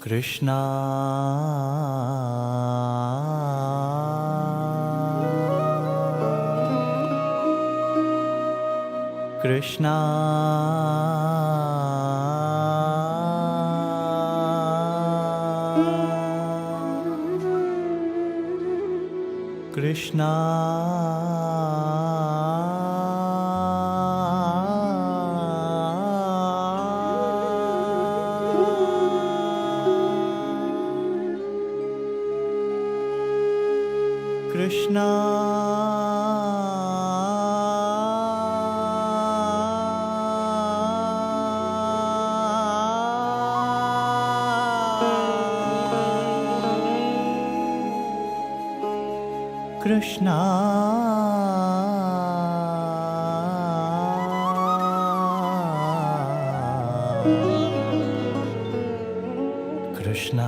कृष्णा कृष्णा कृष्णा कृष्णा कृष्णा कृष्णा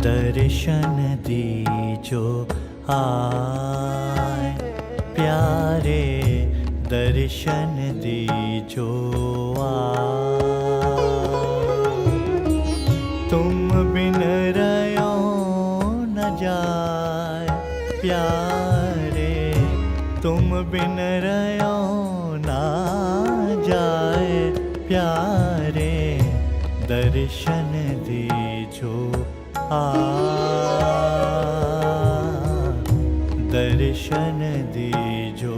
दर्शन दीजो आए प्यारे, दर्शन दीजो आए। तुम बिन रयो न जाए प्यारे, तुम बिन रयो न जाए प्यारे, दर्शन दीजो दर्शन दीजो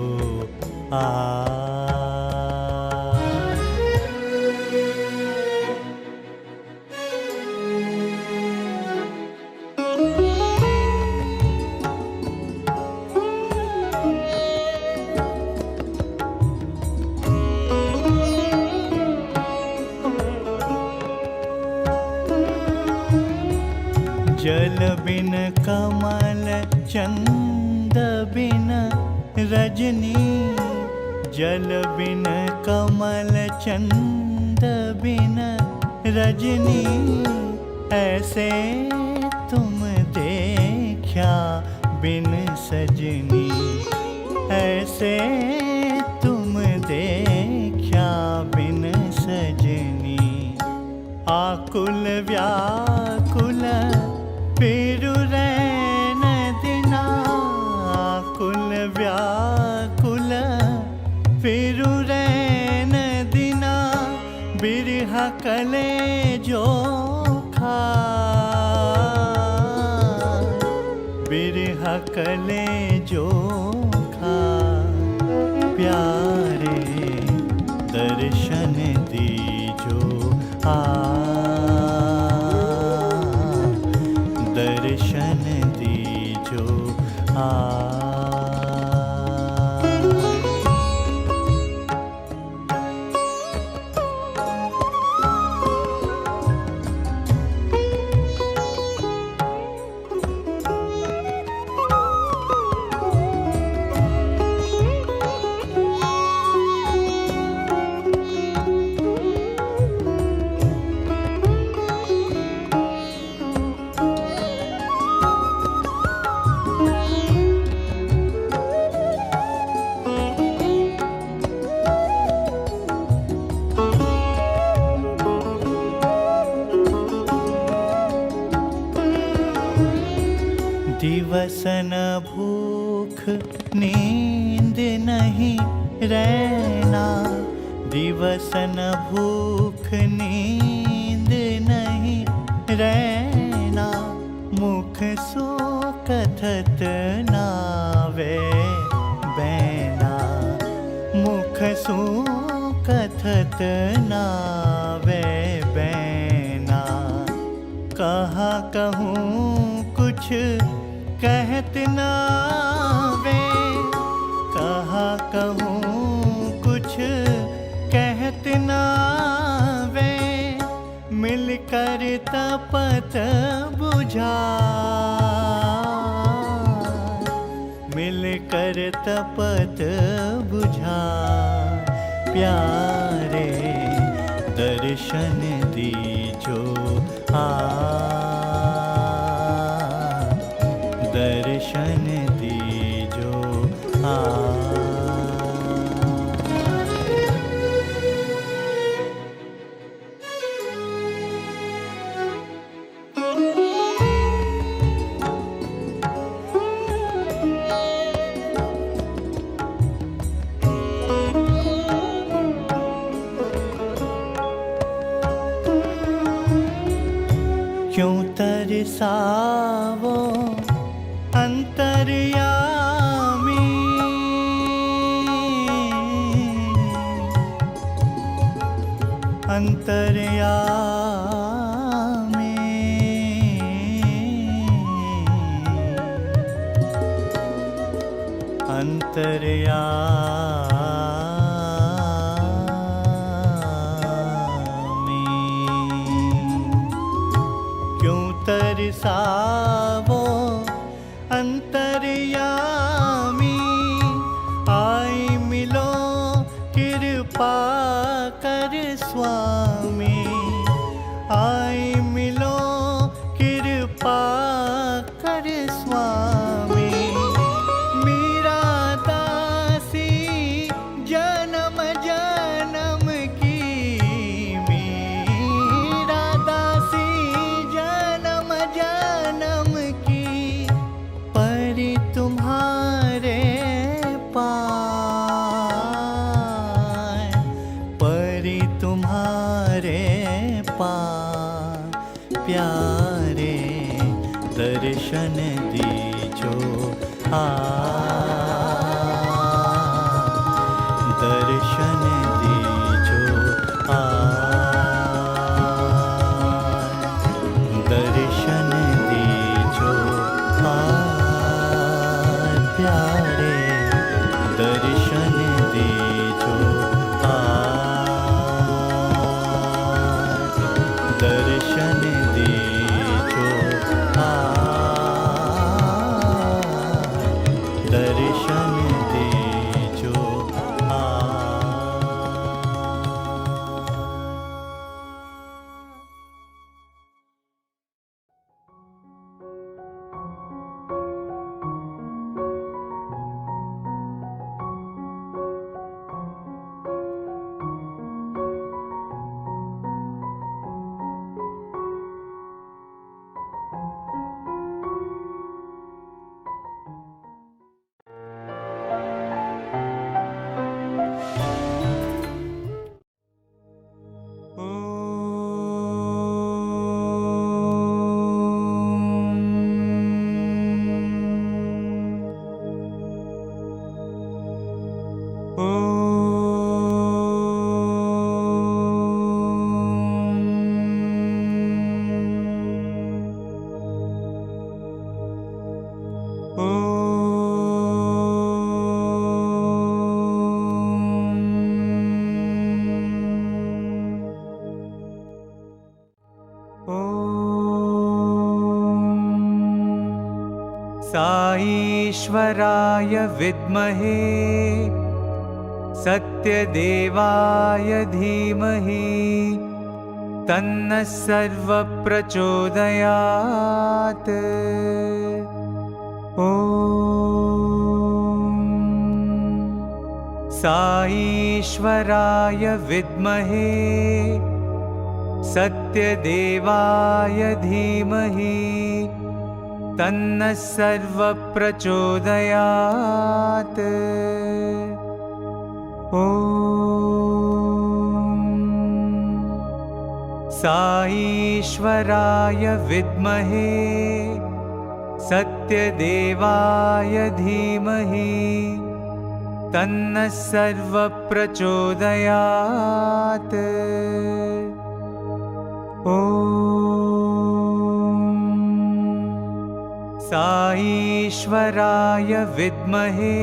जल बिन कमल चंद बिन रजनी, जल बिन कमल चंद बिन रजनी, ऐसे तुम देखा बिन सजनी, ऐसे तुम देखा बिन सजनी। आकुल व्याकुल फिरु रैन दिना, आकुल व्याकुल फिरु रैन दिना, बिरहा कलेजो खाए, बिरहा कलेजो खाए प्यारे, दर्शन दीजो दर्शन दीजो दिवस न भूख नींद नहीं रहना, दिवस न भूख नींद नहीं रहना, मुख सो कथत नावे बैना, बरसों कथत नावे बैना। कहा कहूँ कुछ कहत नावे, कहा कहूँ कुछ कहत नावे। मिलकर तपत बुझा, मिलकर तपत बुझा। प्यारे दर्शन दीजो दर्शन दीजो क्यों तरसावो अंतर्यामी। अंतर्यामी अंतर्यामी। क्यों तरसावो अंतर्यामी। आई मिलो कृपा कर स्वामी। आई मिलो कृपा कर स्वामी। मीरा दासी जन्म जन्म की। मीरा दासी जन्म जन्म की। परि तुम्हारे पाय, परि तुम्हारे पाय। प्यारे दर्शन दीजो दर्शन दीजो दर्शन दीजो प्यारे दर्शन दीजो दर्शन दीजो दर्शन दीजो साईश्वराय विद्महे सत्यदेवाय धीमहि तन्नः सर्वः प्रचोदयात्। ॐ साईश्वराय विद्महे सत्यदेवाय धीमहि तन्नः सर्वः प्रचोदयात्। ॐ साईश्वराय विद्महे सत्यदेवाय धीमहि तन्नः सर्वप्रचोदयात्। ॐ साईश्वराय विद्महे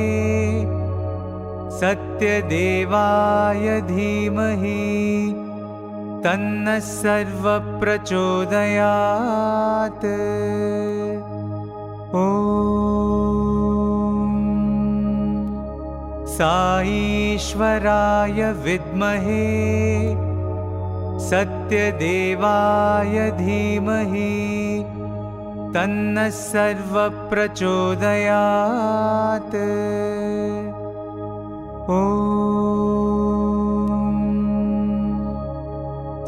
सत्यदेवाय धीमहि तन्नः सर्वप्रचोदयात्। ॐ साईश्वराय विद्महे सत्यदेवाय धीमहि तन्नः सर्वप्रचोदयात्। ॐ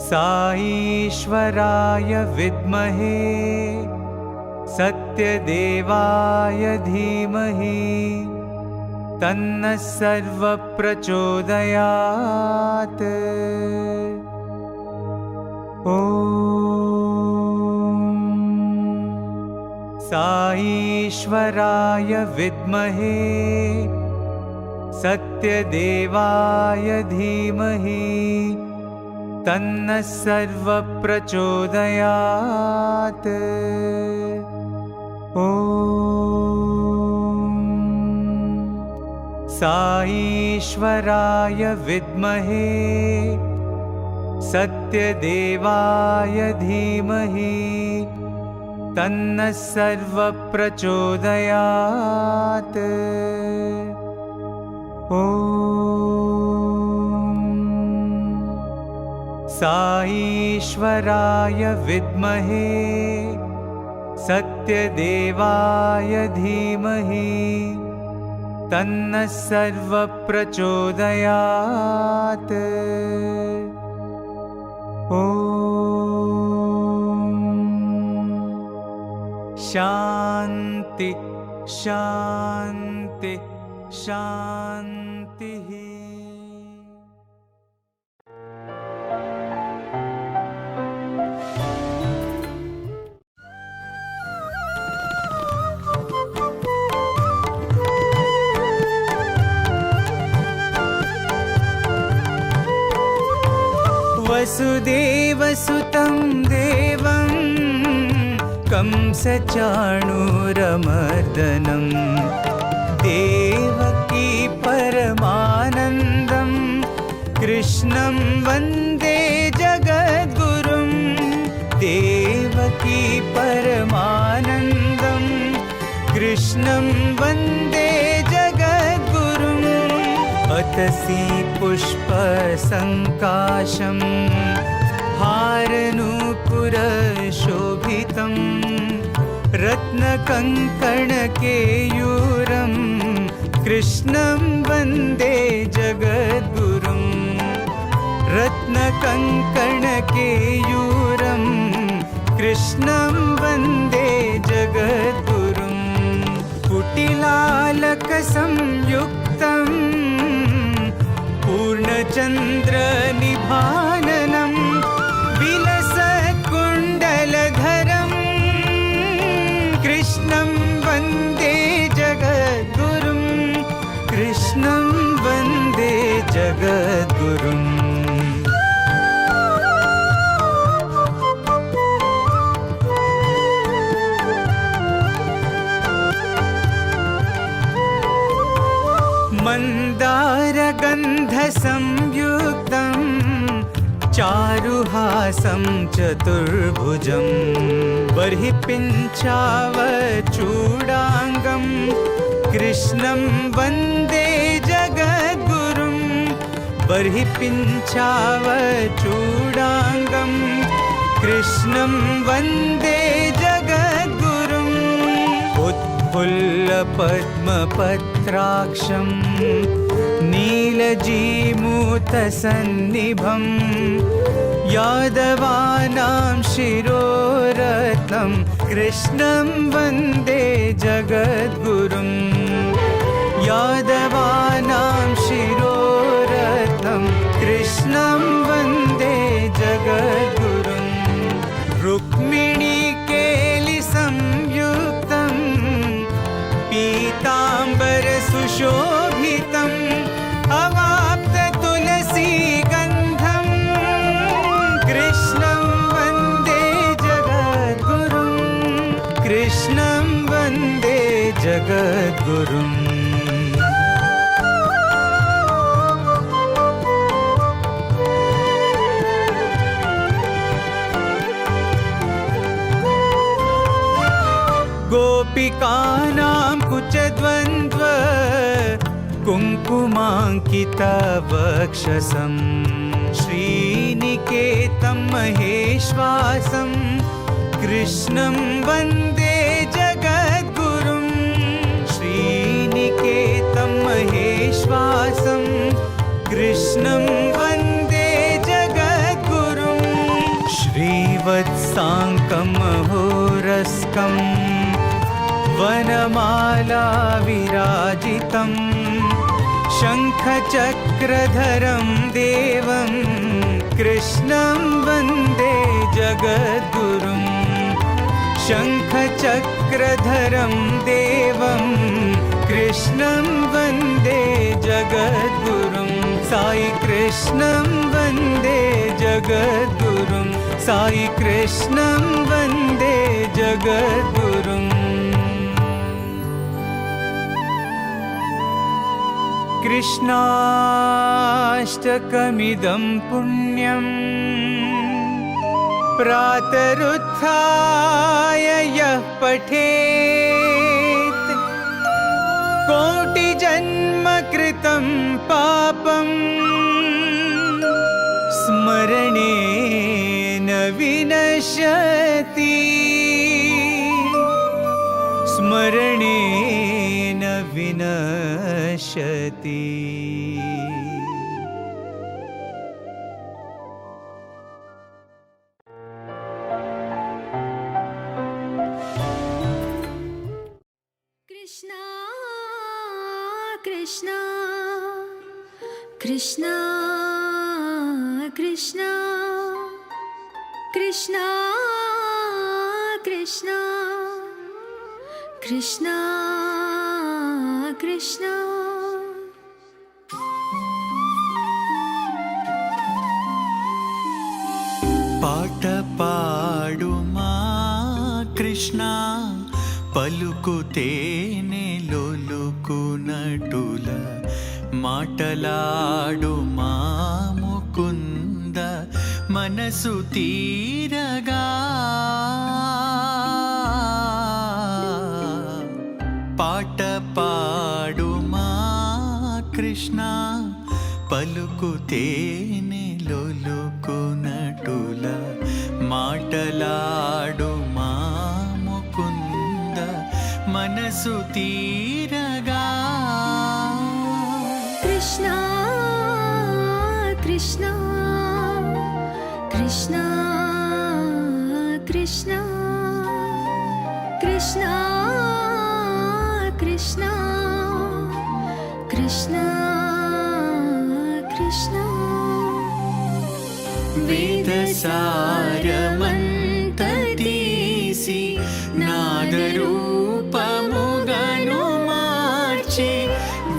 साईश्वराय विद्महे सत्यदेवाय धीमहि तन्नः सर्वप्रचोदयात्। ॐ साईश्वराय विद्महे सत्यदेवाय धीमहि तन्नः सर्वप्रचोदयात्। ॐ साईश्वराय विद्महे सत्यदेवाय धीमहि तन्नः सर्वप्रचोदयात्। ॐ साईश्वराय विद्महे सत्यदेवाय धीमहि तन्नः सर्वप्रचोदयात्। ॐ शान्ति शान्ति शान्तिः। वसुदेवसुतं देवं कंसचाणूरमर्दनं देवकी परमानन्दं कृष्णं वन्दे जगद्गुरुं। देवकी परमानन्दं कृष्णं वन्दे जगद्गुरुम्। अतसी पुष्पसङ्काशं हारनूपुरशोभितं रत्नकङ्कणकेयूरं कृष्णं वन्दे जगद्गुरुं। रत्नकङ्कणकेयूरं कृष्णं वन्दे जगद्गुरुं। कुटिलालकसंयुक्तं पूर्णचन्द्रनिभाननं विलसत्कुण्डलधरं कृष्णं वन्दे जगद्गुरुं। कृष्णं वन्दे जगद्गुरुम्। मन्दारगन्धसंयुक्तं चारुहासं चतुर्भुजं बर्हिपिञ्चावचूडाङ्गं कृष्णं वन्दे जगद्गुरुं। बर्हिपिञ्चावचूडाङ्गं कृष्णं वन्दे जगद्गुरुम्। उत्फुल्लपद्मपत्राक्षं नीलजीमूतसन्निभं यादवानां शिरोरत्नं कृष्णं वन्दे जगद्गुरुं। यादवानां शिरोरत्नं कृष्णं वन्दे जगद्गुरुं। रुक्मिणीकेलिसंयुक्तं पीताम्बरसुशोभितं कृष्णं वन्दे जगद्गुरुम् गोपिकानां कुचद्वन्द्व कुङ्कुमाङ्कितवक्षसं श्रीनिकेतं महेश्वासं कृष्णं वन्दे जगद्गुरुं श्रीनिकेतं महेश्वासं कृष्णं वन्दे जगद्गुरुं श्रीवत्साङ्कं महोरस्कं वनमाला विराजितं शङ्खचक्रधरं देवं कृष्णं वन्दे जगद्गुरुं शङ्खचक्रधरं देवं कृष्णं वन्दे जगद्गुरुं साई कृष्णं वन्दे जगद्गुरुं साई कृष्णं वन्दे जगद्गुरुम् कृष्णाष्टकमिदं पुण्यं प्रातरुत्थाय यः पठेत् कोटिजन्म कृतं पापं स्मरणेन विनश्यति स्मरणेन विनश्यति कृष्णा कृष्णा कृष्णा कृष्णा कृष्णा कृष्णा कृष्णा कृष्णा పాట పాడుమా కృష్ణ పలుకుతేనే లొలుకునటుల మాటలాడుమా ముకుంద మనసు తీరగా పాట పాడుమా కృష్ణ పలుకుతేనే లొలుకునటుల మాటలాడుమా ముకుంద మనసు తీరగా कृष्णा कृष्णा कृष्णा कृष्णा कृष्णा कृष्णा कृष्णा कृष्णा వేదసారమంతీసి నాదరూపముగను మార్చి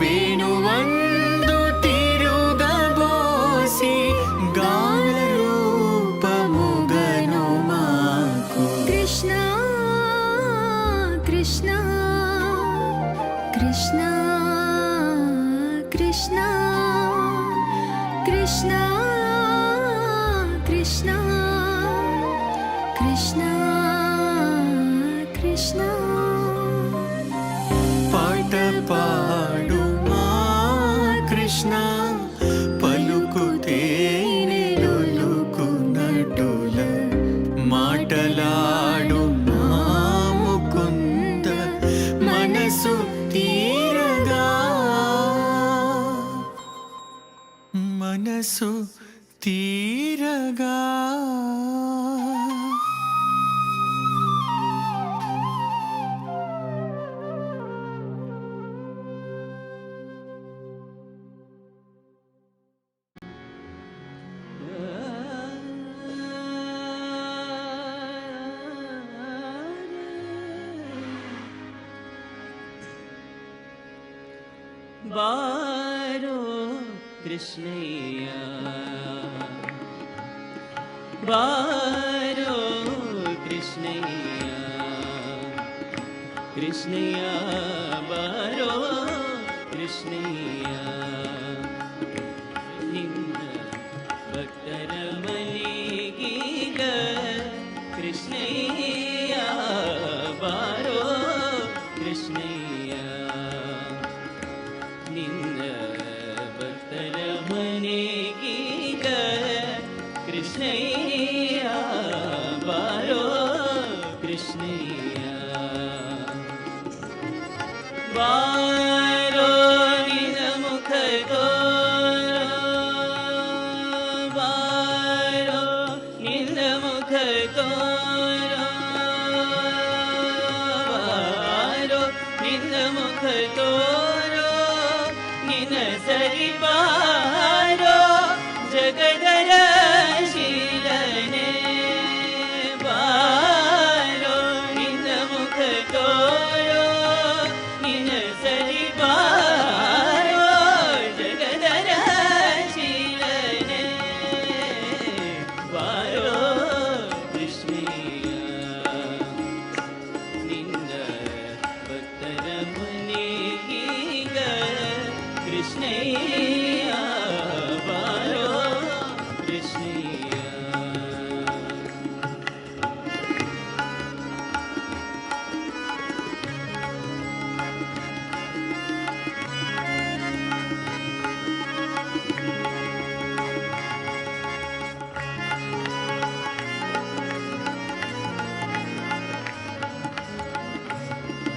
వేణువందు తిరుగబోసి గానరూపముగను మాకు कृष्णा कृष्णा कृष्णा कृष्णा कृष्णा कृष्णा कृष्णा कृष्णा పాట పాడుమా కృష్ణ పలుకుతేనే లొలుకునటుల మాటలాడుమా ముకుంద మనసు తీరగా మనసు తీరగా बारो कृष्णैया बारो कृष्णैया ಕೃಷ್ಣಯ್ಯ ಬಾರೋ ಕೃಷ್ಣಯ್ಯ ನಿನ್ನ ಭಕ್ತರ ಮನೆಗೀಗ ಕೃಷ್ಣಯ್ಯ ಬಾರೋ ಕೃಷ್ಣಯ್ಯ ನಿನ್ನ ಭಕ್ತರ ಮನೆಗೀಗ ಕೃಷ್ಣಯ್ಯ ಬಾರೋ ಕೃಷ್ಣಯ್ಯ ಬಾರೋ ನಿನ್ನ ಮುಖ ತೋರೋ ಬಾರೋ ನಿನ್ನ ಮುಖ ತೋರೋ ಬಾರೋ ನಿನ್ನ ಮುಖ ತೋರೋ ನಿನ್ನ ಸರಿ ಬಾರೋ ಜಗದರ ಶೀಲನೆ ಬಾರೋ ನಿನ್ನ ಮುಖ ತೋರೋ ನಿನ್ನ ಸರಿ ಬಾರೋ ಜಗದರ ಶೀಲನೆ ಬಾರೋ ಕೃಷ್ಣಯ್ಯ ನಿನ್ನ ಭಕ್ತರ ಮನೆಗೀಗ ಕೃಷ್ಣಯ್ಯ ಬಾರೋ ಕೃಷ್ಣಯ್ಯ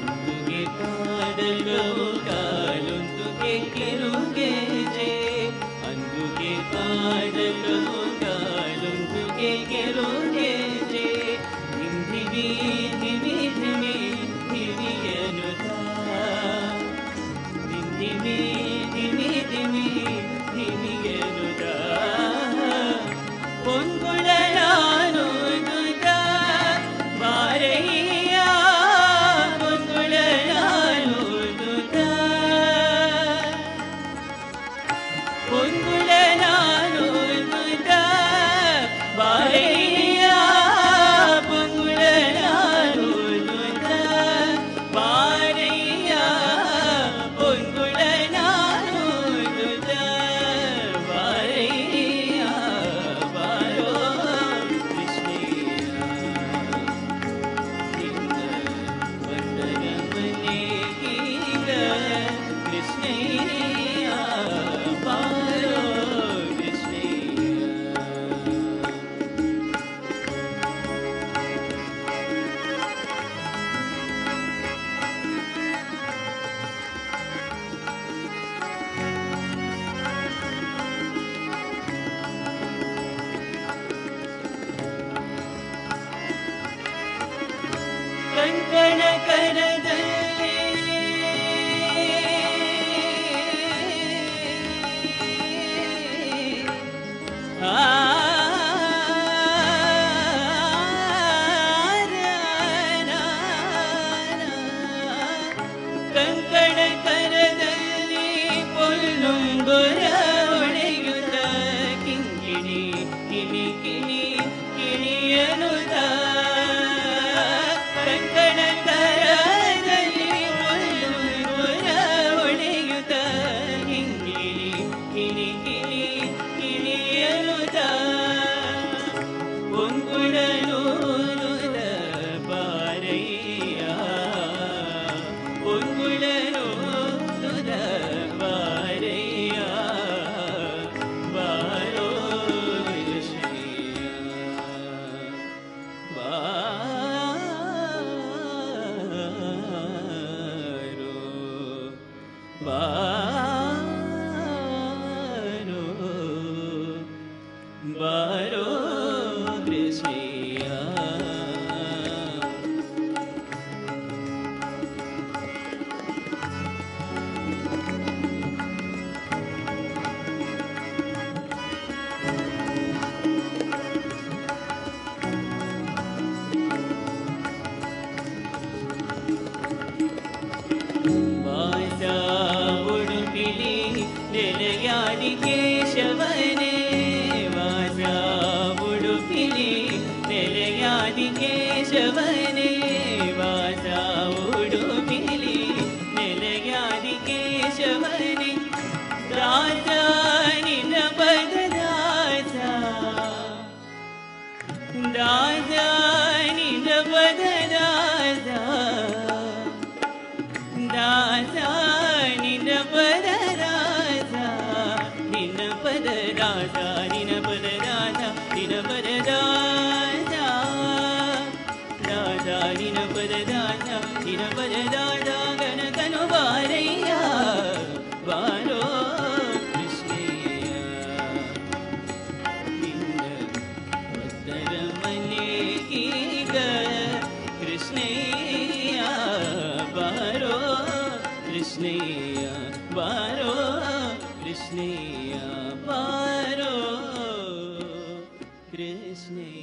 ಅಂದುಗೆ ಕಾಡಲು ಕಾಲೊಂದುಗೆ ಕೆರುಗೆಜೆ ಅಂದುಗೆ ಕಾಡಲು ಕಾಲೊಂದುಗೆ ಕೆರುಗೆಜೆ ಧಿಮಿ ಧಿಮಿ ಧಿಮಿ ಧಿಮಿಯನುತ ಧಿಮಿ ಧಿಮಿ ಧಿಮಿ ಧಿಮಿಯನುತ ಪೊಂಗುಳನಾನು ದುತ ಬಾರಯ್ಯ ಪೊಂಗುಳನಾನು ದುತ ಪೊಂಗುಳನಾನು ದುತ ಬಾರಯ್ಯ ಪೊಂಗುಳನಾನು ದುತ ಬಾರಯ್ಯ ಪೊಂಗುಳನಾನು ದುತ ಬಾರಯ್ಯ ಬಾರೋ ಕೃಷ್ಣಯ್ಯ ನಿನ್ನ ಭಕ್ತರ ಮನೆಗೀಗ ಕೃಷ್ಣಯ್ಯ ಬಾರೋ ಕೃಷ್ಣಯ್ಯ ಕಂಕಣ ಕರದಲ್ಲಿ ಕಂಕಣ ಕರದಲ್ಲಿ ಪೊಲ್ಲುಂಗುರ ಒಡೆಯುತ್ತ ಕಿಂಕಿಣಿ ಕಿಣಿ ಕಿಣಿ ಕಿಣಿಯನುತ ಕಂಕಣ ಕರದಲ್ಲಿ ಪೊಲ್ಲುಂಗುರ ಒಡೆಯುತ್ತ ಕಿಂಕಿಣಿ ಕಿಣಿ ಕಿಣಿ ಕಿಣಿಯನುತ ಪೊಂಗುಳನೂರುದ ಬಾರಯ್ಯ ಪೊಂಗುಳನೂರುದ ಬಾರಯ್ಯ ಬಾರೋ ಕೃಷ್ಣಯ್ಯ ಬಾರೋ ಬಾರೋ ಕೃಷ್ಣಯ್ಯ ಬಾಜಾವು నిరపరదాన నిరపరదాదా గణతను వారయ్యా వారో కృష్ణయ్య నిన్న ఉత్తరమనేకీగ కృష్ణయ్య వారో కృష్ణయ్య వారో కృష్ణయ్య వారో కృష్ణయ్య.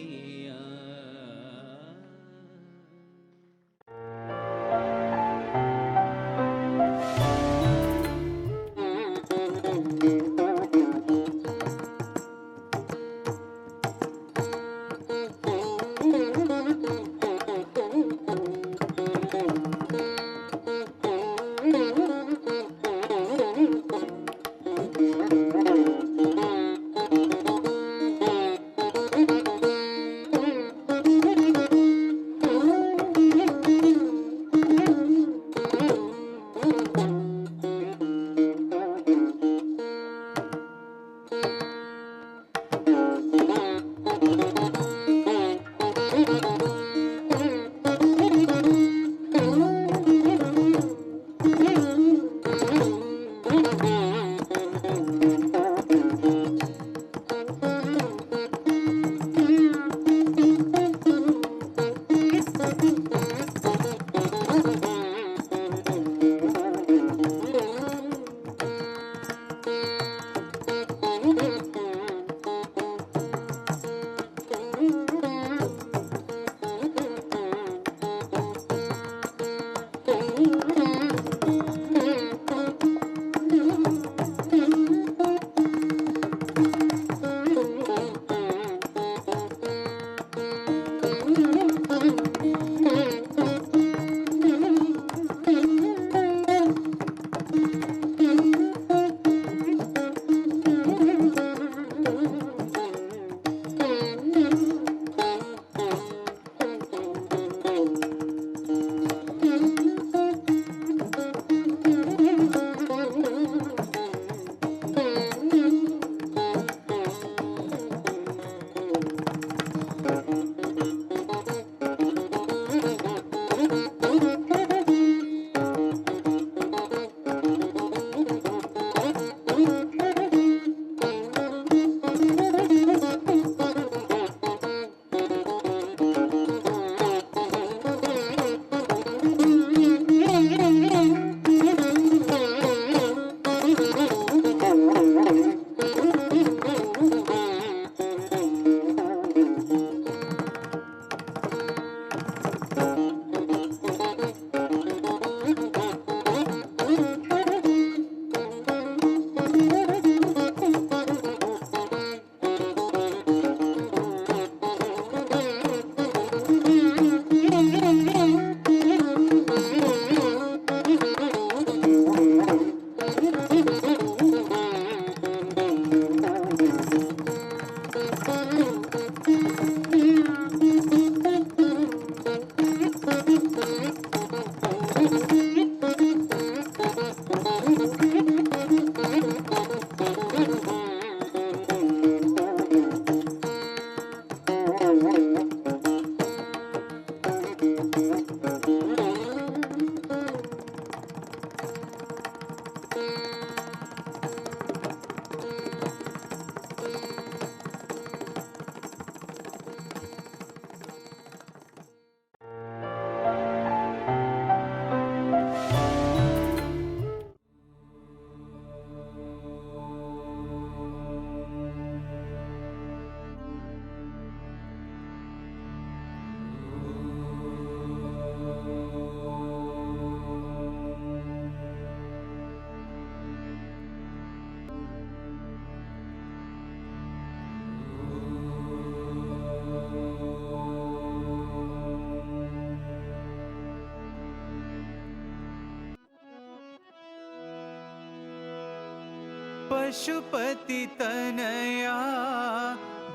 पशुपति तनया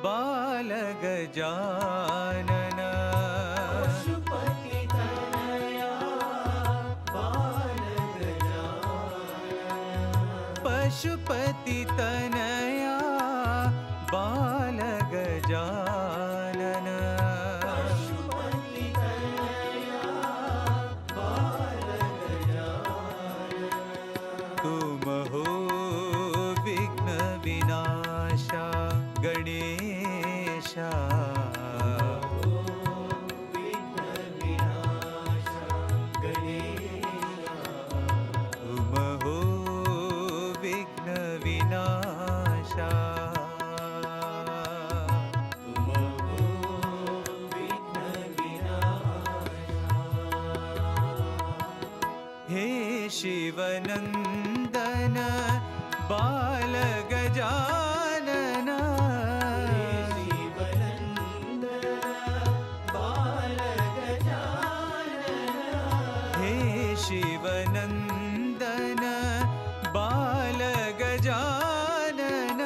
बाल गजानन पशुपति तनया बाल गजानन पशुपति तनया बाल गजानन पशुपति तनया शिवनन्दन बाल गजानन हे शिवनन्दन बाल गजानन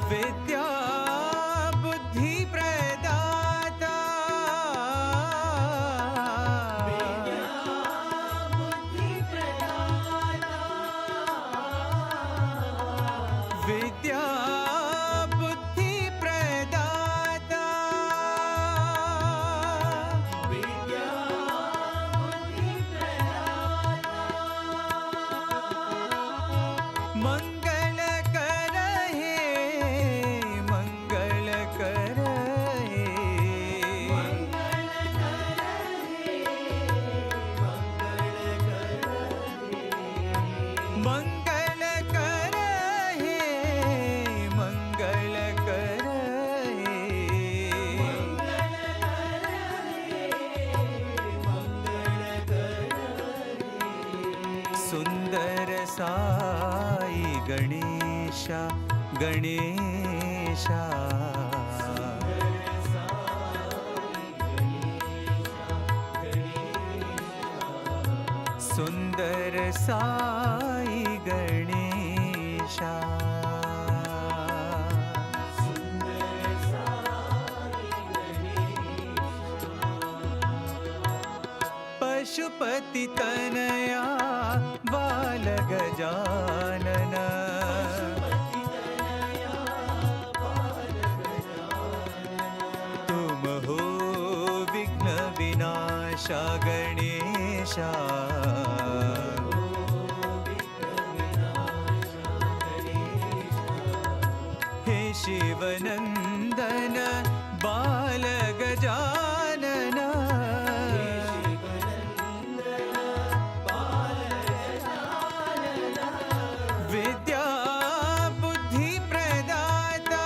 विद्या बुद्धि प्रदाता विद्या बुद्धि प्रदाता मंगल कर हे मंगल कर हे मंगल कर हे मंगल कर सुंदर साई गणेशा गणेशा सुंदर साई गणेशा पशुपति तनया बाल गजानन तुम हो विघ्न विनाशा गणेशा हे शिवनन्दन बाल गजानन विद्या बुद्धि प्रदाता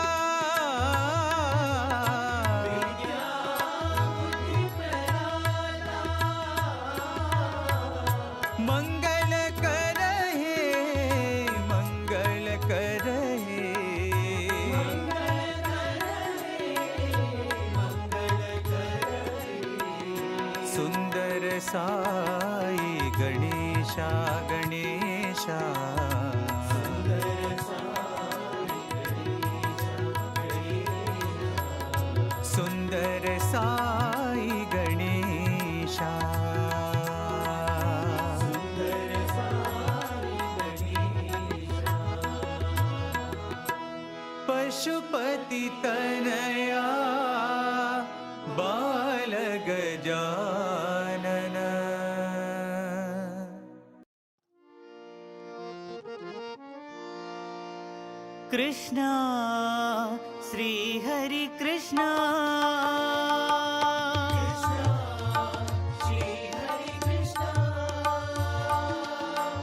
मंगल कर हे मंगल कर हे सुंदर साई गणेशा गणेशा सुंदर साई गणेशा पशुपति तनया बाल गजानन कृष्णा श्री हरि कृष्णा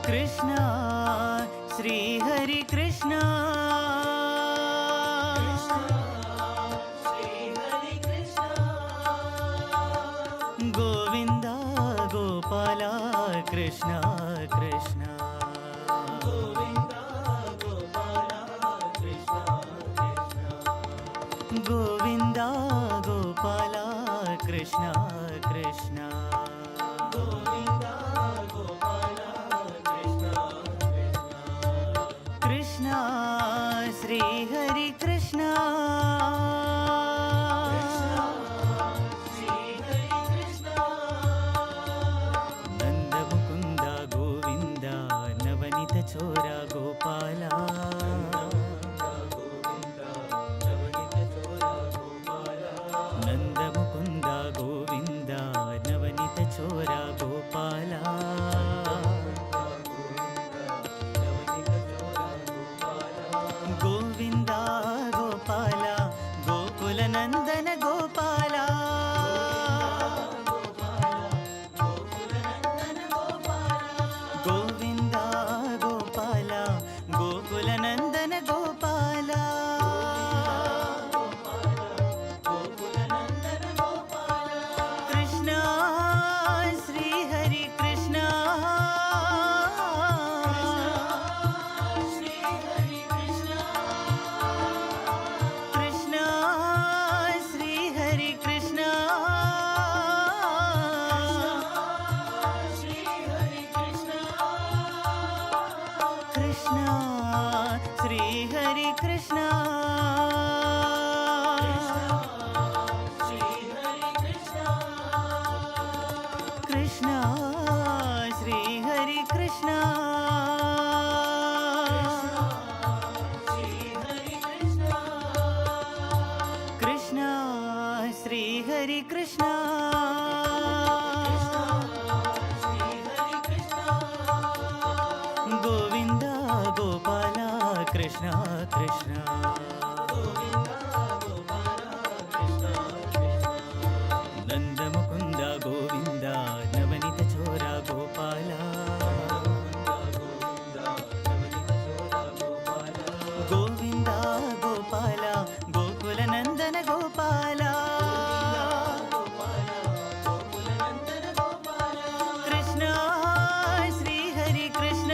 कृष्णा श्री हरि कृष्णा गोविंदा गोपाला कृष्णा कृष्णा गोविंदा गोपाला कृष्णा कृष्णा कृष्णा श्री हरि कृष्णा नंद मुकुंदा गोविंदा नवनीत चोरा गोपाला नंद मुकुंदा गोविंदा नवनीत चोरा गोपाला गोविंदा गोपाला హరి కృష్ణ గోవింద గోపాల కృష్ణ కృష్ణ నందముకుంద గోవింద నవనిత చోర గోపాల గోవింద గోపాల గోకుల నందన గోపాల కృష్ణ శ్రీ హరి కృష్ణ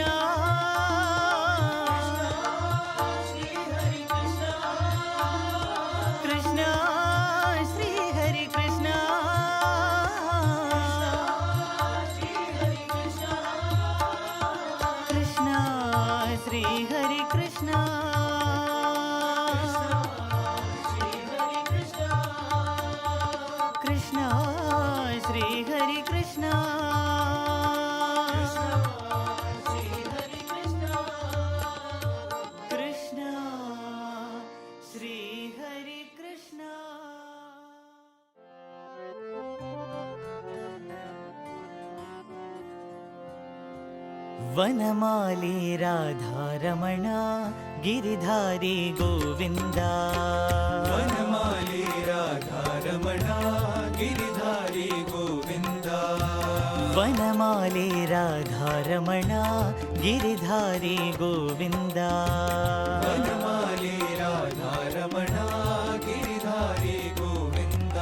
కృష్ణ శ్రీ హరి కృష్ణ కృష్ణ శ్రీ హరి కృష్ణ కృష్ణ శ్రీ హరి కృష్ణ కృష్ణ శ్రీ హరి కృష్ణ వనమాలి రాధారమణ గిరిధారి గోవింద వనమాలి రాధారమణ గిరిధారి గోవింద వనమాలి రాధారమణ గిరిధారి గోవింద వనమాలి రాధారమణ గిరిధారి గోవింద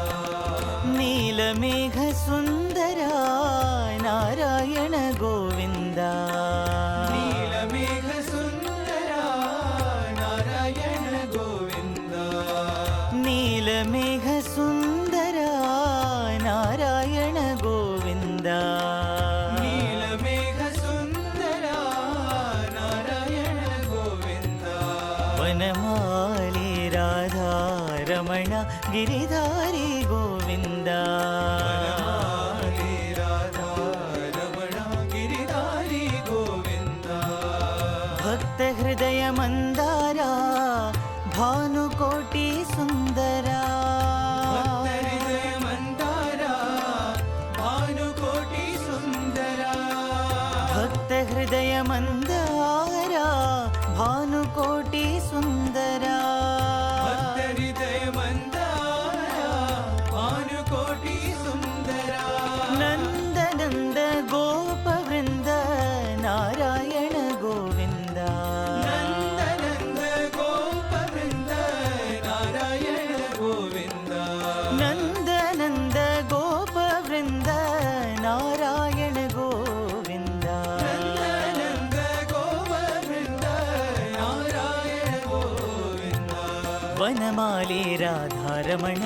నీలమేఘ సుందర నారాయణ గోవింద నీలమేఘ సుందర నారాయణ గోవింద నీలమేఘ సుందర నారాయణ గోవింద నీలమేఘ సుందర నారాయణ గోవింద వనమాలి రాధారమణ గిరిధారి గోవింద వనమాలి రాధారమణ గిరిధారి గోవింద భక్త హృదయ మందార భానుకోటి సుందర భక్తహృదయ మందార భానుకోటి సుందర భక్త హృదయ మందార భానుకోటి సుందర భక్తహృదయ మందార భానుకోటి సుందర నందనంద గోప వృంద నారాయణ గోవింద నందనంద గోప వృంద నారాయణ గోవింద నందనంద గోప వృంద నారాయణ గోవింద నందనంద గోప వృంద నారాయణ గోవింద వనమాలి రాధారమణ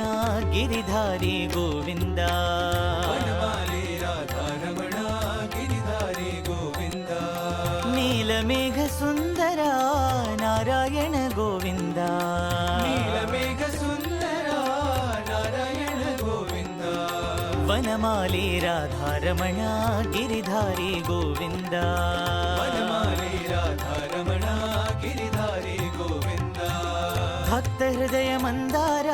గిరిధారి గోవింద వనమాలి రాధారమణ గిరిధారి గోవింద నీలమేఘ సుందర నారాయణ గోవింద నీలమేఘ సుందర నారాయణ గోవింద వనమాలి రాధారమణ గిరిధారి గోవింద వనమాలి రాధారమణ గిరిధారి గోవింద భక్త హృదయ మందార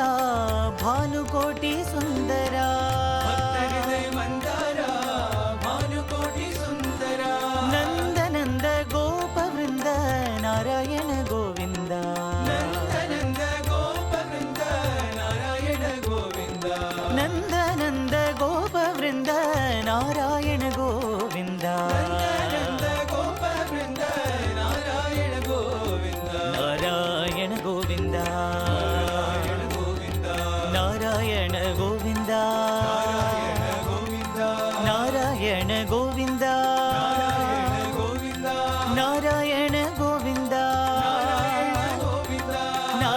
భానుకోటి సుందర భక్తహృదయ మందార భానుకోటి సుందర నందనంద గోప వృంద నారాయణ గోవింద నందనంద గోప వృంద నారాయణ గోవింద నందనంద గోప వృంద నారాయణ గోవింద నందనంద గోప వృంద నారాయణ గోవింద నారాయణ గోవింద నారాయణ గోవింద నారాయణ గోవింద నారాయణ గోవింద నారాయణ గోవింద నారాయణ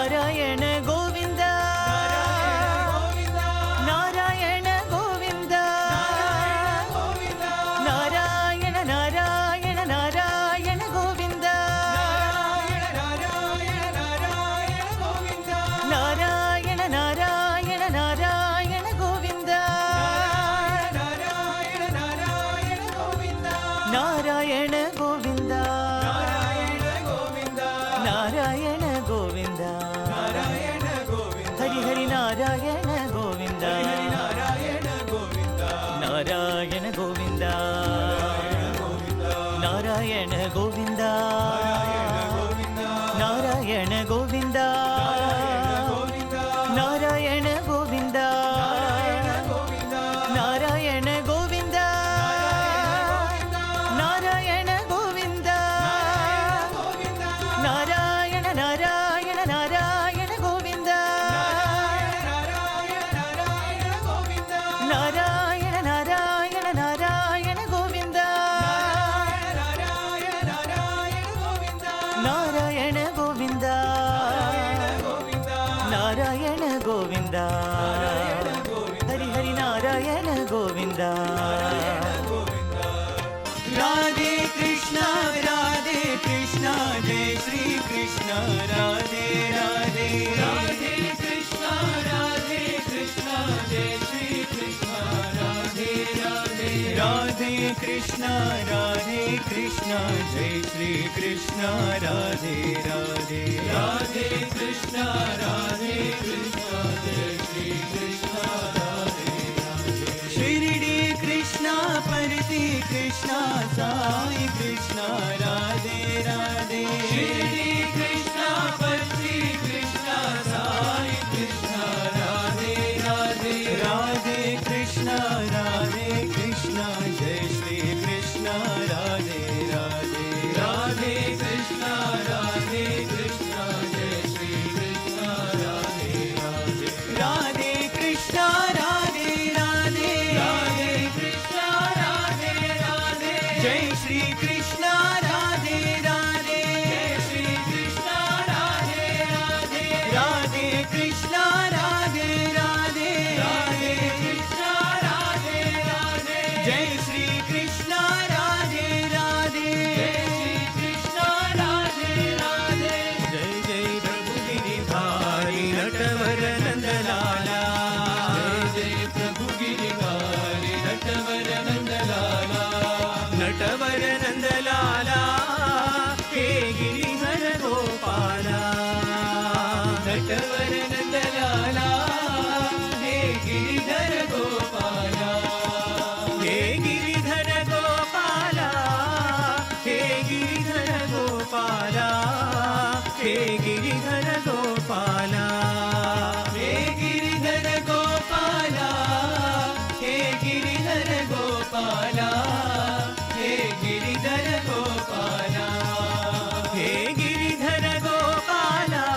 నారాయణ గోవింద గోవింద నారాయణ గోవింద నారాయణ నారాయణ నారాయణ గోవింద నారాయణ నారాయణ నారాయణ గోవింద నారాయణ గోవింద నారాయణ గోవింద హరి హరి నారాయణ గోవింద నారాయణ గోవింద హరి హరి నారాయణ గోవింద राधे कृष्णा जय श्री कृष्ण राधे राधे राधे कृष्णा जय श्री कृष्ण राधे राधे राधे कृष्णा जय श्री कृष्ण राधे राधे राधे कृष्णा जय श्री कृष्ण राधे राधे शिरडी कृष्णा परति कृष्णा साई कृष्णा राधे राधे श्री कृष्णा पति कृष्णा साई कृष्णा राधे राधे राधे कृष्णा जय श्री कृष्ण राधे राधे राधे कृष्णा जय श्री कृष्ण राधे राधे राधे कृष्णा राधे राधे राधे कृष्णा राधे राधे जय श्री कृष्ण राधे राधे जय श्री कृष्णा राधे राधे राधे कृष्णा राधे राधे राधे कृष्णा राधे राधे जय श्री कृष्ण राधे राधे जय श्री कृष्णा राधे राधे जय जय प्रभु गिरिधारी नटवर नंदलाला जय प्रभु गिरिधारी नटवर नंदलाला नटवर नंदलाला हे गिरिधर गोपाला नटवर नंदलाला हे गिरिधर गोपाला हे गिरिधर गोपाला हे गिरिधर गोपाला हे गिरिधर गोपाला हे गिरिधर गोपाला हे गिरिधर गोपाला हे गिरिधर गोपाला हे गिरिधर गोपाला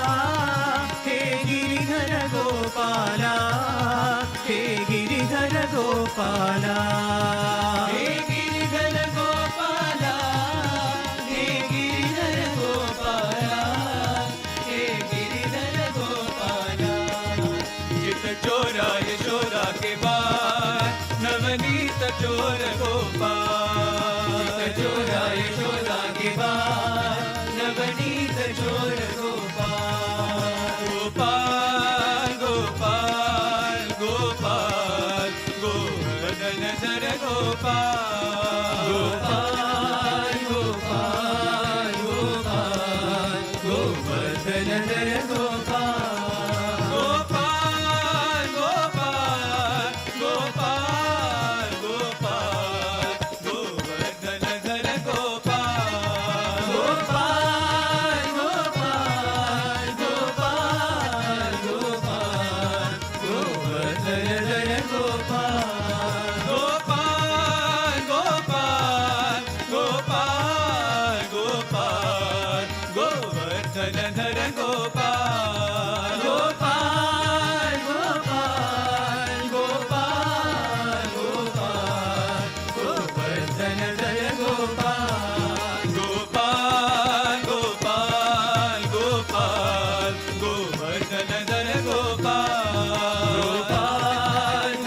हे गिरिधर गोपाला हे गिरिधर गोपाला हे गिरिधर गोपाला हे गिरिधर गोपाला हे गिरिधर गोपाला चित चोरा यशोदा के बाद नवनीत चोर गोपाल चोरा यशोदा के बाद नवनीत चोर गोपाल गोपाल गोपाल गोपाल गोवर्धन धर गोपाल गोपाल गोपाल गोपाल गोवर्धन धर गोपाल गोपाल गोपाल गोपाल गोपाल गोवर्धन धर गोपाल गोपाल गोपाल गोपाल गोपाल गोवर्धन धर गोपाल गोपाल गोपाल गोपाल गोपाल गोवर्धन धर गोपाल गोपाल गोपाल गोपाल गोपाल गोवर्धन धर गोपाल गोपाल गोपाल गोपाल गोवर्धन धर गोपाल गोपाल गोपाल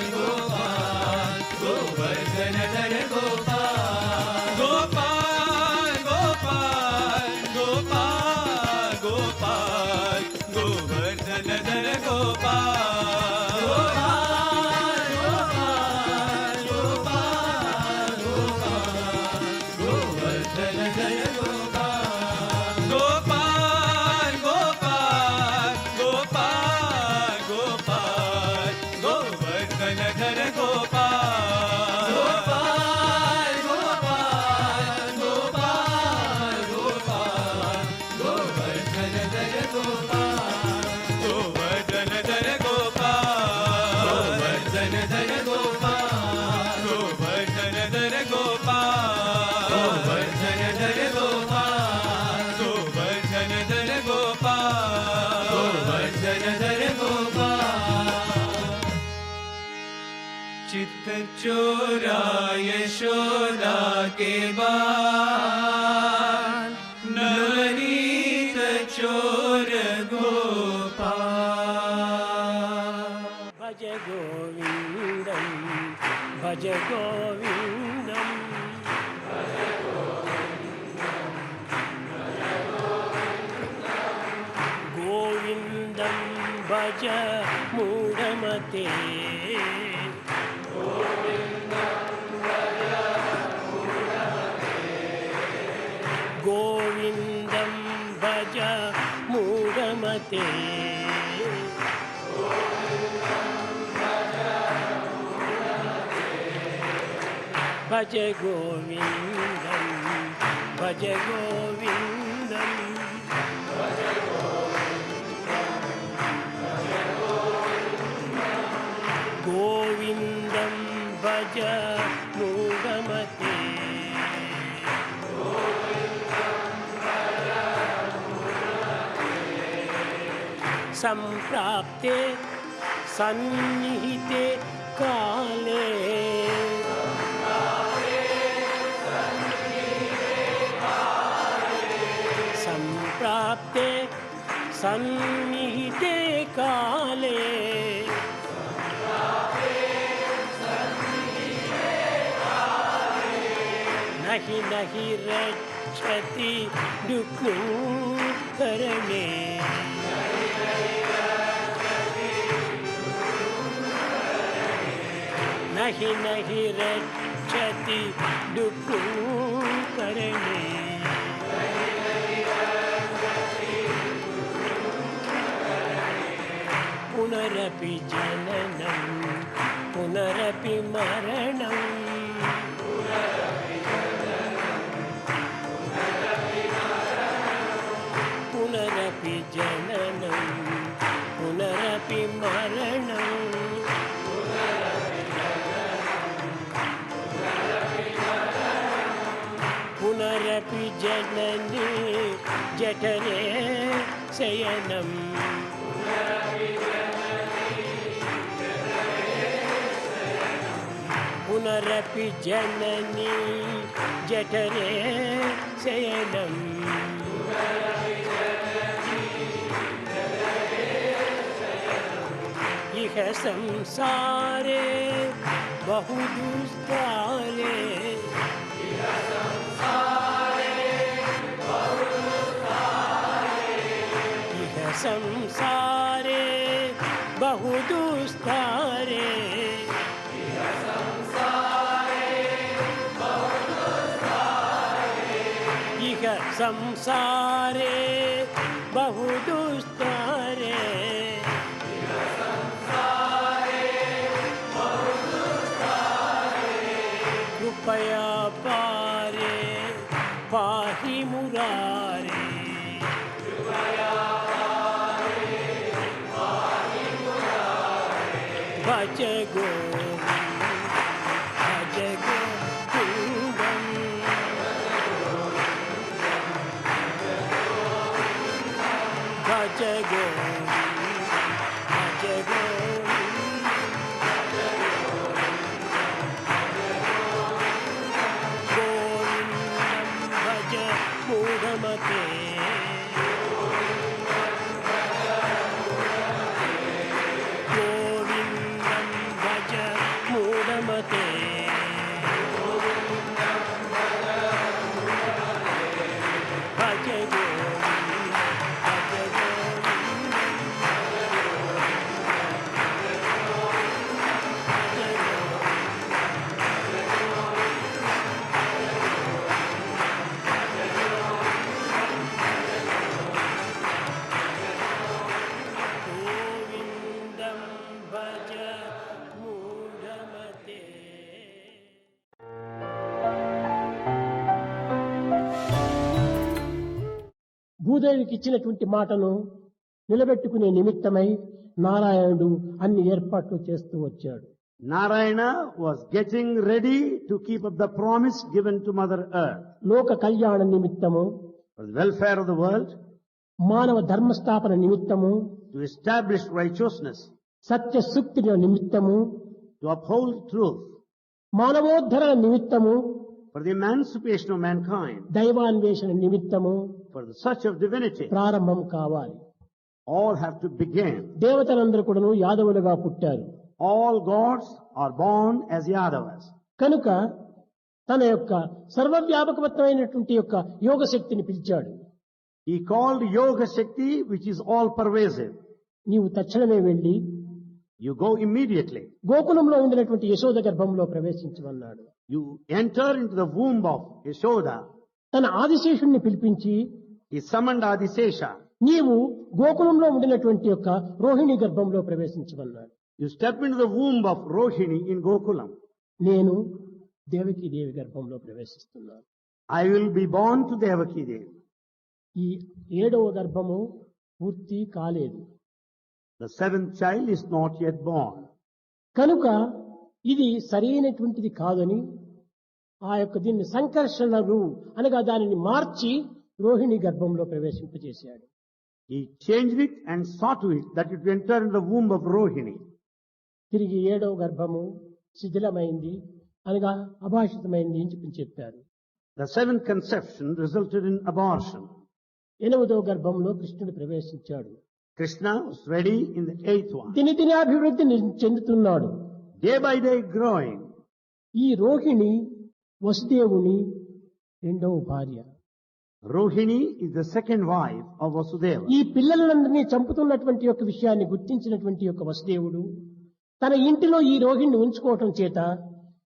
गोपाल गोवर्धन धर गोपाल गोपाल गोपाल गोपाल गोपाल गोवर्धन धर गोपाल गोपाल गोपाल गोपाल गोपाल गोवर्धन धर गोपाल गोपाल गोपाल गोपाल गोपाल गोवर्धन धर गोपाल गोपाल गोपाल गोपाल गोपाल गोवर्धन धर गोपाल गोवर्धन धर गोपाल गोवर्धन धर गोपाल गोवर्धन धर गोपाल गोवर्धन धर गोपाल गोवर्धन धर गोपाल गोवर्धन धर गोपाल चित चोरा यशोदा के बाद नवनीत चोर गो భజ గోవిందం గోవిందం భజ మూఢమతే గోవిందం భజ మూఢమతే భజ గోవిందం భజ గోవిందం గోవిందం భజ మూఢమతే సంప్రాప్తే సన్నిహితే కాలే సంప్రాప్తే సన్నిహితే కాలే నహి నహి రక్షతి దుఃఖకరణే నహి నహి రక్షతి దుఃఖకరణే పునరపి జననం పునరపి మరణం పునరపి జననం పునరపి మరణం పునరపి జనని జఠరే శయనం పునరపి జనని జఠరే శయనం ఇహ సంసారే బహుదుస్తారే ఇహ సంసారే బహుదుస్తారే ఇహ సంసారే బహుదుస్తారే కృపయా పారే పాహి మురారే భజ గోవిందం భజ గోవిందం భజ గోవిందం భజ మూఢమతే గోవిందం భజ మూఢమతే భజ గోవిందం భజ మూఢమతే. భూదేవికి ఇచ్చినటువంటి మాటను నిలబెట్టుకునే నిమిత్తమై నారాయణుడు అన్ని ఏర్పాట్లు చేస్తూ వచ్చాడు. Narayana was getting ready to keep up the promise given to Mother Earth లోక కళ్యాణ నిమిత్తము, for the welfare of the world, మానవ ధర్మస్థాపన నిమిత్తము, to establish righteousness, సత్య సూక్తిల నిమిత్తము, to uphold truth, మానవోద్ధరణ నిమిత్తము, for the emancipation of mankind, దైవాన్వేషణ నిమిత్తము for the search of divinity. ప్రారంభం కావాలి. All have to begin. దేవతలందరూ కూడాను యాదవులుగా పుట్టారు. all gods are born as Yadavas. కనుక తన యొక్క సర్వవ్యాపకమైనటువంటి యొక్క యోగ శక్తిని పిలిచాడు. He called Yoga Shakti, which is all pervasive. నీవు తక్షణమే వెళ్లి You go immediately. గోకులంలో ఉండినటువంటి యశోద గర్భంలో ప్రవేశించమన్నాడు. You enter into the womb of Yashoda. తన ఆదిశేషుణ్ణి పిలిపించి He summoned Adisesha. నీవు గోకులంలో ఉండినటువంటి యొక్క రోహిణి గర్భంలో ప్రవేశించమన్నాడు. You step into the womb of Rohini in Gokulam. నేను దేవకీ దేవి గర్భంలో ప్రవేశిస్తున్నాను. I will be born to Devaki Devi. ఈ 7వ గర్భము పూర్తి కాలేదు. The 7th child is not yet born. కనుక ఇది సరైనటువంటిది కాదని ఆ యొక్క దీన్ని సంకర్షణలు అనగా దానిని మార్చి రోహిణి గర్భంలో ప్రవేశింపజేశాడు. He changed it and saw to it that it would enter into the womb of Rohini. తిరిగి 7వ గర్భము శిథిలమైంది అనగా అభాషితమైంది అని చెప్పారు. The 7th conception resulted in abortion. 8వ గర్భంలో కృష్ణుడు ప్రవేశించాడు. Krishna was ready in the 8th one. దినదిన అభివృద్ధి చెందుతున్నాడు. Day by day growing. ఈ రోహిణి వసుదేవుని 2వ భార్య. Rohini is the second wife of Vasudeva. ఈ పిల్లలందరినీ చంపుతున్నటువంటి యొక్క విషయాన్ని గుర్తించినటువంటి యొక్క వసుదేవుడు తన ఇంటిలో ఈ రోహిణిని ఉంచుకోవటం చేత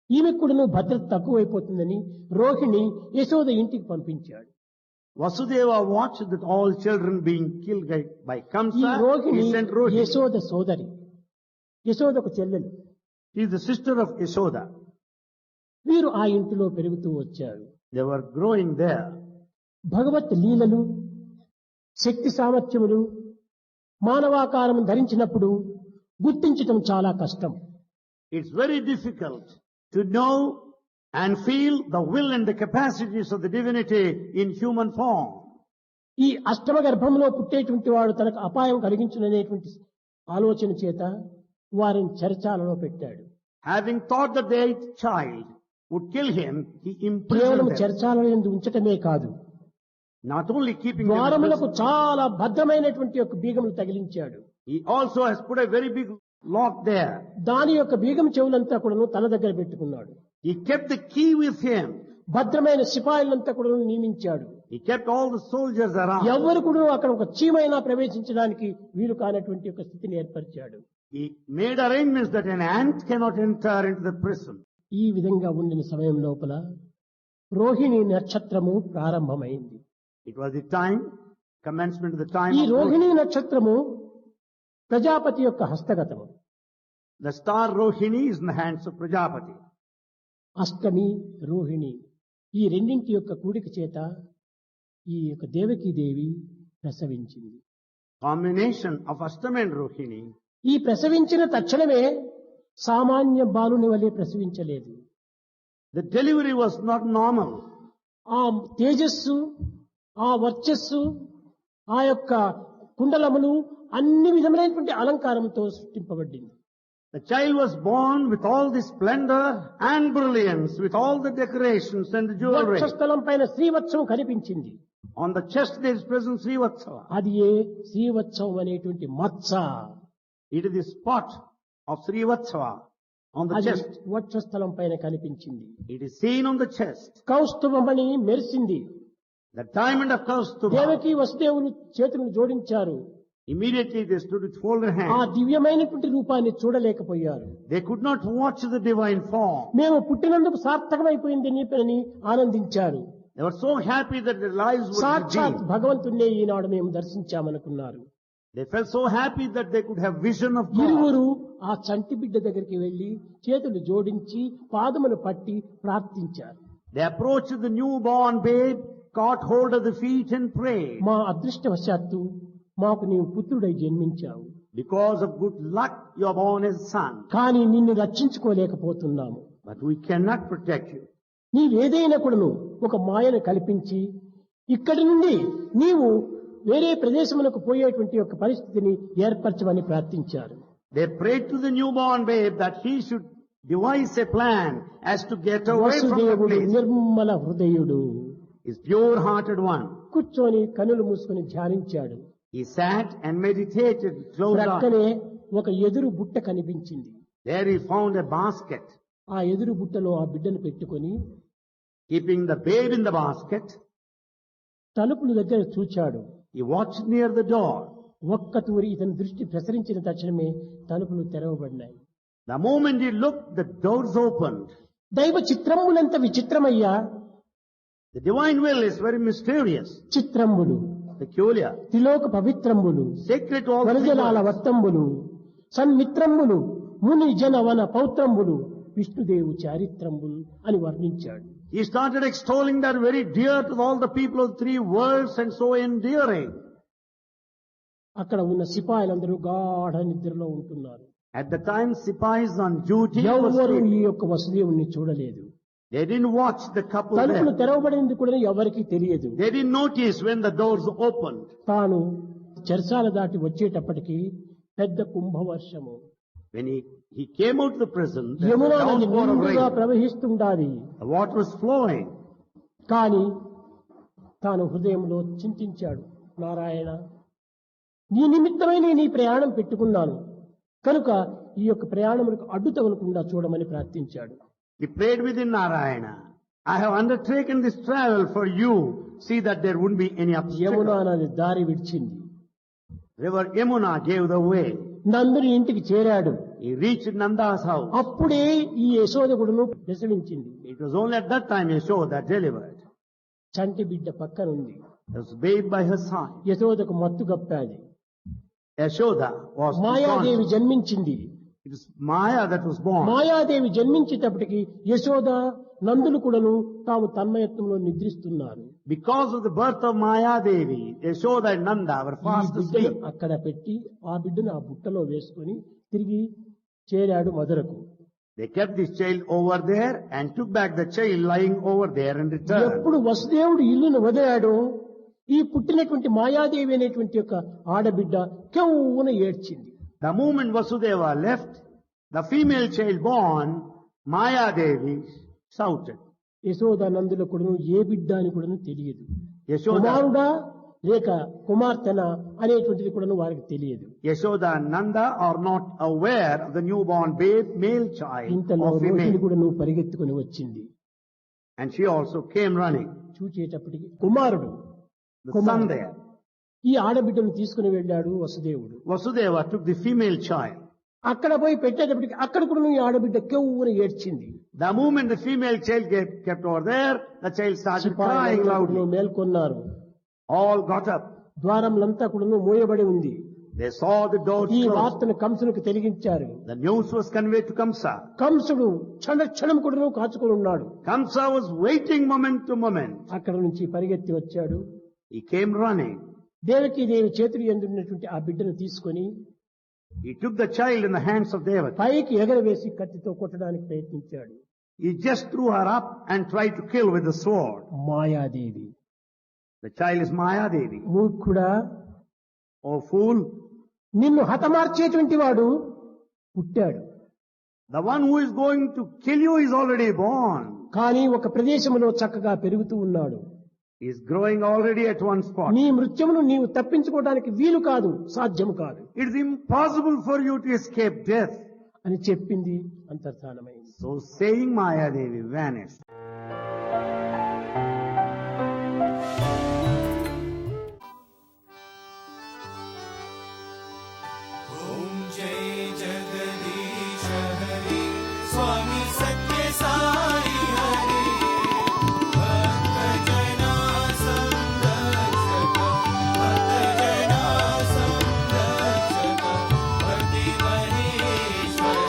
ఈమెకు కూడా భద్రత తక్కువైపోతుందని రోహిణి యశోద ఇంటికి పంపించాడు. Vasudeva watched that all children being killed by ఈ Kamsa. Rohini He sent Rohini. Yashoda సోదరి, యశోదకు చెల్లెలు. She is the sister of Yashoda. వీరు ఆ ఇంటిలో పెరుగుతూ వచ్చారు. They were growing there. భగవత్ లీలలు, శక్తి సామర్థ్యములు మానవాకారం ధరించినప్పుడు గుర్తించటం చాలా కష్టం. It's very difficult to know and feel the will and the capacities of the divinity in human form. ఈ అష్టమ గర్భంలో పుట్టేటువంటి వాడు తనకు అపాయం కలిగించుననేటువంటి ఆలోచన చేత వారిని చెరచాలలో పెట్టాడు. Having thought that the 8th child would kill him, he కేవలం imprisoned them. చెరచాలలో ఎందు ఉంచటమే కాదు, Not only keeping them in ద్వారములకు prison, చాలా భద్రమైనటువంటి యొక్క బీగములు తగిలించాడు. he also has put a very big lock there. దాని యొక్క బీగం చెవులంతా కూడాను తన దగ్గర పెట్టుకున్నాడు. He kept the key with him. భద్రమైన సిపాయిలంతా కూడా నియమించాడు. He kept all the soldiers around. ఎవరు కూడా అక్కడ ఒక చీమైనా ప్రవేశించడానికి వీలు కానటువంటి ఒక స్థితిని ఏర్పరిచాడు. He made arrangements that an ant cannot enter into the prison. ఈ విధంగా ఉండిన సమయం లోపల రోహిణి నక్షత్రము ప్రారంభమైంది. It was the time, commencement of the time ఈ of రోహిణి నక్షత్రము ప్రజాపతి యొక్క హస్తగతము. the star Rohini is in the hands of Prajapati. అష్టమి రోహిణి ఈ రెండింటి యొక్క కూడిక చేత ఈ యొక్క దేవకీ దేవి ప్రసవించింది. Combination of Ashtami and Rohini. ఈ ప్రసవించిన తక్షణమే సామాన్య బాలుని వలె ప్రసవించలేదు. The delivery was not normal. ఆ తేజస్సు, ఆ వర్చస్సు, ఆ యొక్క కుండలములు అన్ని విధములైనటువంటి అలంకారంతో సృష్టింపబడింది. The child was born with all the splendor and brilliance, with all the decorations and the jewelry. వక్షస్థలం పైన శ్రీవత్సవం కనిపించింది. On the chest there is present Srivatsava. అది ఏ శ్రీవత్సవం అనేటువంటి మత్స. It is the spot of Srivatsava on the అది chest. వక్షస్థలం పైన కనిపించింది. It is seen on the chest. కౌస్తుభమని మెరిసింది. The diamond of Kaustubha. Devaki వసుదేవులు చేతులను జోడించారు. Immediately they stood with folded ఆ hands. దివ్యమైనటువంటి రూపాన్ని చూడలేకపోయారు. They could not watch the divine form. మేము పుట్టినందుకు సార్థకమైపోయింది అని ఆనందించారు. They were so happy that their lives were సాక్షాత్ redeemed. భగవంతుణ్ణే ఈనాడు మేము దర్శించామనుకున్నారు. They felt so happy that they could have vision of God. ఇరువురు ఆ చంటి బిడ్డ దగ్గరికి వెళ్లి చేతులు జోడించి పాదములు పట్టి ప్రార్థించారు. They approached the newborn babe, caught hold of the feet and prayed. మా అదృష్టవశాత్తు మాకు నీవు పుత్రుడై జన్మించావు, Because of good luck, you are born as a son. కానీ నిన్ను రక్షించుకోలేకపోతున్నాము. But we cannot protect you. నీవేదైనా కూడాను ఒక మాయను కల్పించి ఇక్కడి నుండి నీవు వేరే ప్రదేశములకు పోయేటువంటి ఒక పరిస్థితిని ఏర్పరచమని ప్రార్థించారు. They prayed to the newborn babe that he should devise a plan as to get away from the వసుదేవుడు place. Nirmala హృదయుడు. He's pure-hearted one. కూర్చొని కనులు మూసుకొని ధ్యానించాడు. He sat and meditated, closed eyes. ప్రక్కనే ఒక ఎదురు బుట్ట కనిపించింది. There he found a basket. ఆ ఎదురు బుట్టలో ఆ బిడ్డను పెట్టుకొని Keeping the babe in the basket, తలుపుల దగ్గర చూచాడు. he watched near the door. ఒక్క తూరి ఇతని దృష్టి ప్రసరించిన తక్షణమే తలుపులు తెరవబడినాయి. The moment he looked, the doors opened. దైవ చిత్రములంత విచిత్రమయ్యా. The divine will is very mysterious, చిత్రంబులు, peculiar, త్రిలోక పవిత్రంబులు, sacred to all వరజలాల creatures. వత్తంబులు, సన్మిత్రంబులు, ముని జన వన పౌత్రంబులు, విష్ణుదేవు చారిత్రంబులు అని వర్ణించాడు. He started extolling that very dear to all the people of three worlds and so endearing. అక్కడ ఉన్న సిపాయిలందరూ గాఢ నిద్రలో ఉంటున్నారు. At the time, Sipais on duty was ఎవరు asleep. ఈ యొక్క వసుదేవుణ్ణి చూడలేదు. They didn't watch the couple తలుపులు there. తెరవబడింది కూడా ఎవరికి తెలియదు. They didn't notice when the doors opened. తాను చెరసాల దాటి వచ్చేటప్పటికి పెద్ద కుంభవర్షము, When he came out of the prison, there was Yamuna a నది downpour of నిండుగా rain. ప్రవహిస్తుండాలి. The water was flowing. కానీ తాను హృదయంలో చింతించాడు, నారాయణ, నీ నిమిత్తమై నేను ఈ ప్రయాణం పెట్టుకున్నాను కనుక ఈ యొక్క ప్రయాణములకు అడ్డు తగలకుండా చూడమని ప్రార్థించాడు. He prayed within Narayana. I have undertaken this travel for you. See that there wouldn't be any Yamuna obstacle. నది దారి విడిచింది. River Yamuna gave the way. నందుని ఇంటికి చేరాడు. He reached Nanda's house. అప్పుడే ఈ యశోదకుడును ప్రసవించింది. It was only at that time Yashoda delivered. చంటి బిడ్డ పక్కనుంది. There was a babe by her side. యశోదకు మత్తు గప్పాది. Yashoda was Mayadevi born. జన్మించింది. It was Maya that was born. Mayadevi జన్మించేటప్పటికి Yashoda నందులు కూడాను తాము తన్మయత్వంలో నిద్రిస్తున్నారు. Because of the birth of Maya Devi, Yashoda and Nanda were ఈ fast బిడ్డను asleep. అక్కడ పెట్టి ఆ బిడ్డను ఆ బుట్టలో వేసుకొని తిరిగి చేరాడు మధురకు. They kept this child over there and took back the child lying over there and returned. ఎప్పుడు వసుదేవుడు ఇల్లును వదిలాడో ఈ పుట్టినటువంటి మాయాదేవి అనేటువంటి యొక్క ఆడబిడ్డ కెవ్వున ఏడ్చింది. The moment Vasudeva left, the female child born, Maya Devi, shouted. Yashoda Nandula కూడాను ఏ బిడ్డ అని కూడాను తెలియదు. Yashoda, కుమారుడా లేక కుమార్తెన అనేటువంటిది కూడాను వారికి తెలియదు. Yashoda and Nanda are not aware of the newborn babe, male child ఇంతలో or రోహిణి female. కూడా నువ్వు పరిగెత్తుకుని వచ్చింది. And she also came running. చూచేటప్పటికి కుమారుడు The son there. ఈ ఆడబిడ్డను తీసుకుని వెళ్ళాడు వసుదేవుడు. Vasudeva took the female child. అక్కడ పోయి పెట్టేటప్పటికి అక్కడ కూడా ఈ ఆడబిడ్డ కెవ్వున ఏడ్చింది. The moment the female child kept over there, the child started crying సిపాయిలంతా loudly. కూడాను మేల్కొన్నారు. All got up. ద్వారములంతా కూడా మూయబడి ఉంది. They saw the doors ఈ closed. వార్తను కంసునికి తెలిగించారు. The news was conveyed to Kamsa. కంసుడు క్షణం కూడా కాచుకొని ఉన్నాడు. Kamsa was waiting moment to moment. అక్కడ నుంచి పరిగెత్తి వచ్చాడు. He came running. దేవకీదేవి చేతులు ఎందున్నటువంటి ఆ బిడ్డను తీసుకొని He took the child in the hands of Devaki. పైకి ఎగరవేసి కత్తితో కొట్టడానికి ప్రయత్నించాడు. He just threw her up and tried to kill with the sword. Mayadevi, The child is Maya Devi. మూర్ఖుడా, Oh fool, నిన్ను హతమార్చేటువంటి వాడు పుట్టాడు. the one who is going to kill you is already born. కానీ ఒక ప్రదేశంలో చక్కగా పెరుగుతూ ఉన్నాడు. He is growing already at one spot. నీ మృత్యుమును నీవు తప్పించుకోవడానికి వీలు కాదు, సాధ్యం కాదు It is impossible for you to escape death. అని చెప్పింది. అంతర్ధానమైంది. So saying, Maya Devi vanished. ॐ जय जगदीश हरि स्वामी सत्य साई हरि भक्तजना संरक्षक भक्तजना संरक्षक भक्ति महेश्वर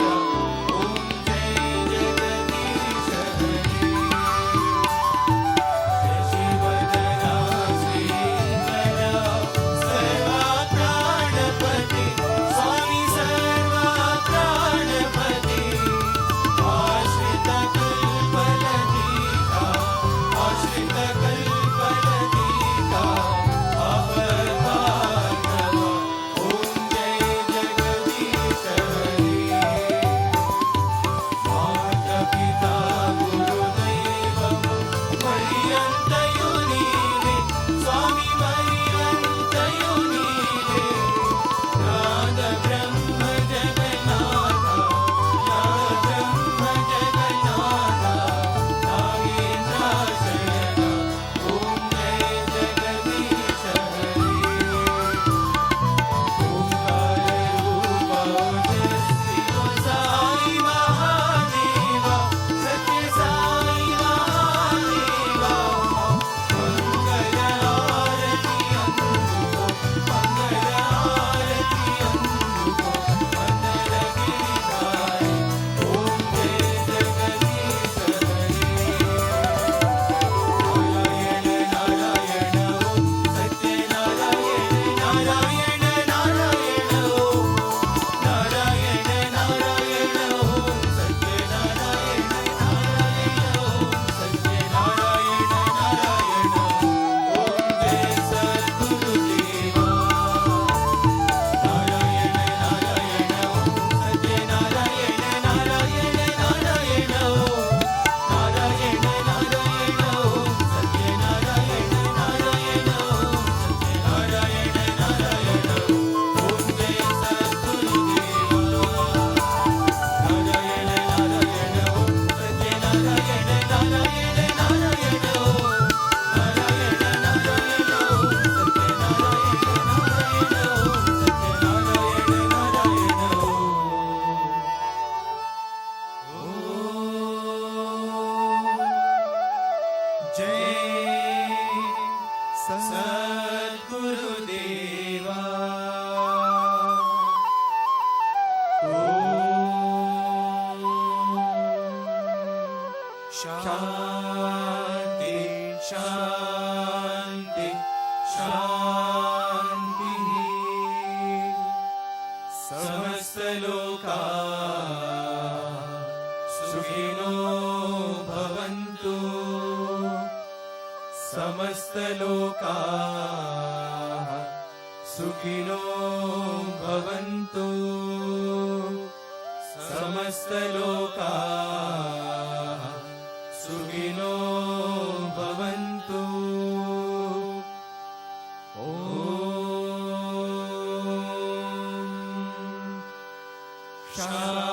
ॐ जय जगदीश हरि शान्ति शान्ति शान्तिः समस्तलोकाः सुखिनो भवन्तु समस्तलोकाः सुखिनो भवन्तु समस्तलोकाः सुखिनो भवन्तु ॐ शान्ति